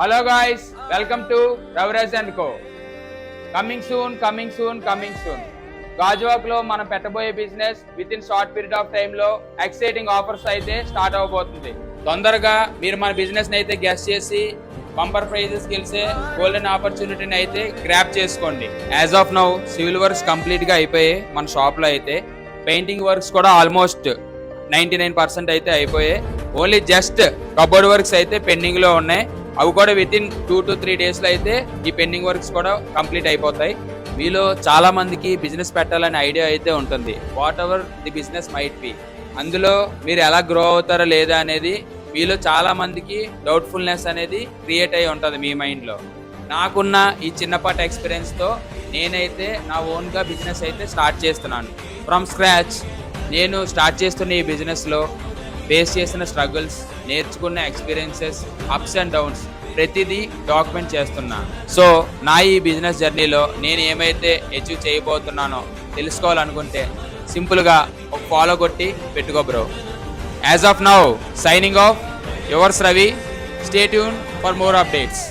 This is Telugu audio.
Hello guys, welcome to Raviraj and Co. Coming soon. గాజువాక్లో మనం పెట్టబోయే business with in short period of time లో ఎక్సైటింగ్ ఆఫర్స్ అయితే స్టార్ట్ అవబోతుంది. తొందరగా మీరు మన బిజినెస్ ని అయితే గెస్ట్ చేసి బంపర్ ప్రైజెస్ గెలిచే గోల్డెన్ ఆపర్చునిటీని అయితే గ్రాప్ చేసుకోండి. As of now civil works complete గా అయిపోయాయి. మన షాప్ లో అయితే పెయింటింగ్ వర్క్స్ కూడా ఆల్మోస్ట్ 99% అయితే అయిపోయాయి. ఓన్లీ జస్ట్ కబోర్డ్ వర్క్స్ అయితే పెండింగ్ లో ఉన్నాయి. అవి కూడా విత్ ఇన్ 2 to 3 days లో అయితే ఈ పెండింగ్ వర్క్స్ కూడా కంప్లీట్ అయిపోతాయి. మీలో చాలా మందికి బిజినెస్ పెట్టాలనే ఐడియా అయితే ఉంటుంది. What ever the business might be, అందులో మీరు ఎలా గ్రో అవుతారో లేదా అనేది మీలో చాలా మందికి డౌట్ఫుల్నెస్ అనేది క్రియేట్ అయి ఉంటుంది మీ మైండ్లో. నాకున్న ఈ చిన్నపాటి ఎక్స్పీరియన్స్తో నేనైతే నా ఓన్గా బిజినెస్ అయితే స్టార్ట్ చేస్తున్నాను. ఫ్రమ్ స్క్రాచ్ నేను స్టార్ట్ చేస్తున్న ఈ బిజినెస్లో ఫేస్ చేసిన స్ట్రగుల్స్, నేర్చుకున్న ఎక్స్పీరియన్సెస్, అప్స్ అండ్ డౌన్స్ ప్రతిదీ డాక్యుమెంట్ చేస్తున్నా. సో నా ఈ బిజినెస్ జర్నీలో నేను ఏమైతే అచీవ్ చేయబోతున్నానో తెలుసుకోవాలనుకుంటే సింపుల్గా ఒక ఫాలో కొట్టి పెట్టుకో bro. As of now signing off, yours Ravi. Stay tune for more updates.